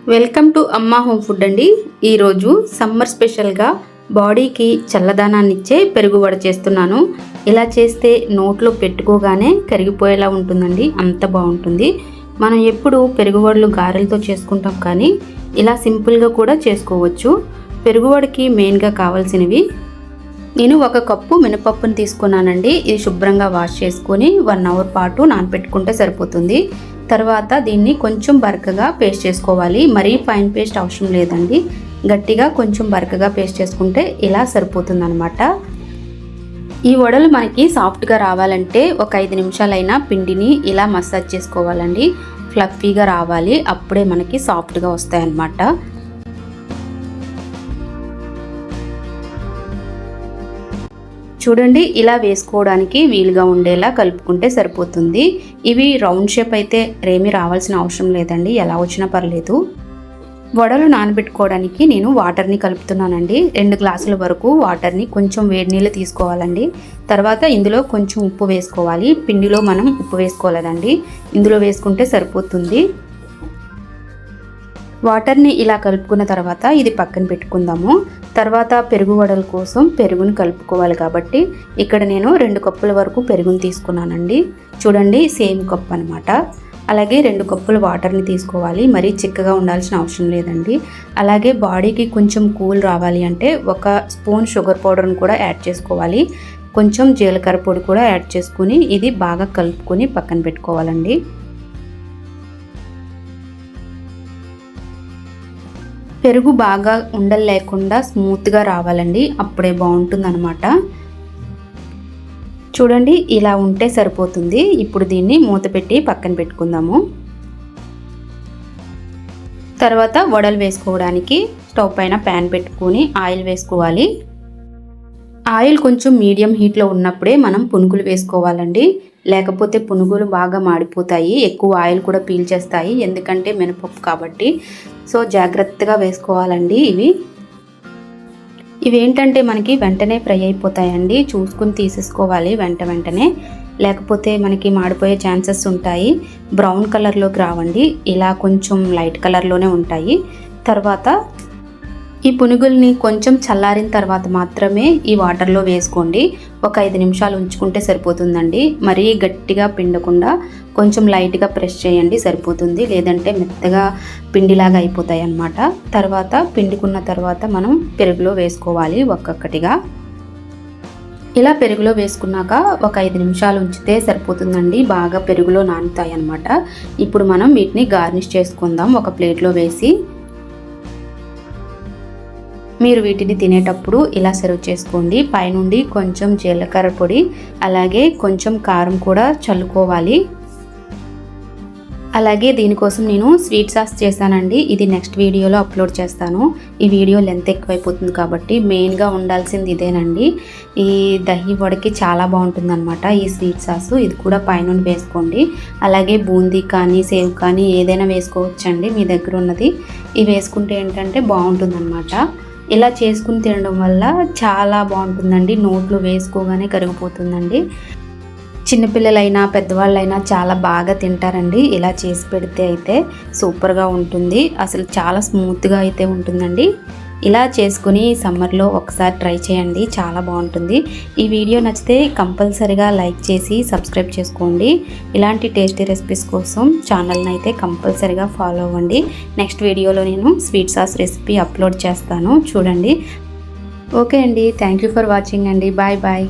Welcome to అమ్మా home food అండి. ఈరోజు సమ్మర్ స్పెషల్గా బాడీకి చల్లదనాన్ని ఇచ్చే పెరుగు వడ చేస్తున్నాను. ఇలా చేస్తే నోట్లో పెట్టుకోగానే కరిగిపోయేలా ఉంటుందండి, అంత బాగుంటుంది. మనం ఎప్పుడు పెరుగు వడలు గారెలతో చేసుకుంటాం, కానీ ఇలా సింపుల్గా కూడా చేసుకోవచ్చు. పెరుగు వడకి మెయిన్గా కావాల్సినవి, నేను 1 కప్పు మినపప్పును తీసుకున్నానండి. ఇది శుభ్రంగా వాష్ చేసుకొని 1 అవర్ పాటు నానబెట్టుకుంటే సరిపోతుంది. తర్వాత దీన్ని కొంచెం బరకగా పేస్ట్ చేసుకోవాలి. మరీ ఫైన్ పేస్ట్ అవసరం లేదండి, గట్టిగా కొంచెం బరకగా పేస్ట్ చేసుకుంటే ఇలా సరిపోతుంది అనమాట. ఈ వడలు మనకి సాఫ్ట్గా రావాలంటే ఒక 5 నిమిషాలైనా పిండిని ఇలా మసాజ్ చేసుకోవాలండి. ఫ్లఫీగా రావాలి, అప్పుడే మనకి సాఫ్ట్గా వస్తాయి అన్నమాట. చూడండి, ఇలా వేసుకోవడానికి వీలుగా ఉండేలా కలుపుకుంటే సరిపోతుంది. ఇవి రౌండ్ షేప్ అయితే ఏమీ రావాల్సిన అవసరం లేదండి, ఎలా వచ్చినా పర్లేదు. వడలు నానబెట్టుకోవడానికి నేను వాటర్ని కలుపుతున్నానండి. 2 గ్లాసుల వరకు వాటర్ని కొంచెం వేడి నీళ్ళు తీసుకోవాలండి. తర్వాత ఇందులో కొంచెం ఉప్పు వేసుకోవాలి. పిండిలో మనం ఉప్పు వేసుకోలేదండి, ఇందులో వేసుకుంటే సరిపోతుంది. వాటర్ని ఇలా కలుపుకున్న తర్వాత ఇది పక్కన పెట్టుకుందాము. తర్వాత పెరుగు వడల కోసం పెరుగుని కలుపుకోవాలి కాబట్టి ఇక్కడ నేను 2 కప్పుల వరకు పెరుగుని తీసుకున్నానండి. చూడండి, సేమ్ కప్ అనమాట. అలాగే 2 కప్పుల వాటర్ని తీసుకోవాలి. మరీ చిక్కగా ఉండాల్సిన అవసరం లేదండి. అలాగే బాడీకి కొంచెం కూల్ రావాలి అంటే 1 స్పూన్ షుగర్ పౌడర్ని కూడా యాడ్ చేసుకోవాలి. కొంచెం జీలకర్ర పొడి కూడా యాడ్ చేసుకుని ఇది బాగా కలుపుకొని పక్కన పెట్టుకోవాలండి. పెరుగు బాగా ఉండలు లేకుండా స్మూత్గా రావాలండి, అప్పుడే బాగుంటుంది అనమాట. చూడండి, ఇలా ఉంటే సరిపోతుంది. ఇప్పుడు దీన్ని మూత పెట్టి పక్కన పెట్టుకుందాము. తర్వాత వడలు వేసుకోవడానికి స్టవ్ పైన ప్యాన్ పెట్టుకుని ఆయిల్ వేసుకోవాలి. ఆయిల్ కొంచెం మీడియం హీట్లో ఉన్నప్పుడే మనం పునుగులు వేసుకోవాలండి, లేకపోతే పునుగులు బాగా మాడిపోతాయి, ఎక్కువ ఆయిల్ కూడా పీల్చేస్తాయి, ఎందుకంటే మినపప్పు కాబట్టి. సో జాగ్రత్తగా వేసుకోవాలండి. ఇవేంటంటే మనకి వెంటనే ఫ్రై అయిపోతాయండి, చూసుకుని తీసేసుకోవాలి వెంటనే, లేకపోతే మనకి మాడిపోయే ఛాన్సెస్ ఉంటాయి. బ్రౌన్ కలర్లోకి రావండి, ఇలా కొంచెం లైట్ కలర్లోనే ఉంటాయి. తర్వాత ఈ పునుగుల్ని కొంచెం చల్లారిన తర్వాత మాత్రమే ఈ వాటర్లో వేసుకోండి. ఒక 5 నిమిషాలు ఉంచుకుంటే సరిపోతుందండి. మరీ గట్టిగా పిండకుండా కొంచెం లైట్గా ప్రెస్ చేయండి, సరిపోతుంది. లేదంటే మెత్తగా పిండిలాగా అయిపోతాయి అన్నమాట. తర్వాత పిండుకున్న తర్వాత మనం పెరుగులో వేసుకోవాలి ఒక్కొక్కటిగా. ఇలా పెరుగులో వేసుకున్నాక ఒక 5 నిమిషాలు ఉంచితే సరిపోతుందండి, బాగా పెరుగులో నానుతాయి అన్నమాట. ఇప్పుడు మనం వీటిని గార్నిష్ చేసుకుందాం ఒక ప్లేట్లో వేసి. మీరు వీటిని తినేటప్పుడు ఇలా సర్వ్ చేసుకోండి. పైనుండి కొంచెం జీలకర్ర పొడి అలాగే కొంచెం కారం కూడా చల్లుకోవాలి. అలాగే దీనికోసం నేను స్వీట్ సాస్ చేశానండి, ఇది నెక్స్ట్ వీడియోలో అప్లోడ్ చేస్తాను. ఈ వీడియో లెంత్ ఎక్కువైపోతుంది కాబట్టి మెయిన్గా ఉండాల్సింది ఇదేనండి. ఈ దహి వడకి చాలా బాగుంటుంది అనమాట ఈ స్వీట్ సాసు. ఇది కూడా పైనుండి వేసుకోండి. అలాగే బూందీ కానీ సేవ్ కానీ ఏదైనా వేసుకోవచ్చండి మీ దగ్గర ఉన్నది. ఇవి వేసుకుంటే ఏంటంటే బాగుంటుంది అనమాట. ఇలా చేసుకుని తినడం వల్ల చాలా బాగుంటుందండి, నోట్లో వేసుకోగానే కరిగిపోతుందండి. చిన్నపిల్లలైనా పెద్దవాళ్ళైనా చాలా బాగా తింటారండి. ఇలా చేసి పెడితే అయితే సూపర్గా ఉంటుంది, అసలు చాలా స్మూత్గా అయితే ఉంటుందండి. ఇలా చేసుకుని సమ్మర్లో ఒకసారి ట్రై చేయండి, చాలా బాగుంటుంది. ఈ వీడియో నచ్చితే కంపల్సరీగా లైక్ చేసి సబ్స్క్రైబ్ చేసుకోండి. ఇలాంటి టేస్టీ రెసిపీస్ కోసం ఛానల్ని అయితే కంపల్సరీగా ఫాలో అవ్వండి. నెక్స్ట్ వీడియోలో నేను స్వీట్ సాస్ రెసిపీ అప్లోడ్ చేస్తాను, చూడండి. ఓకే అండి, థ్యాంక్ యూ ఫర్ వాచింగ్ అండి. Bye bye.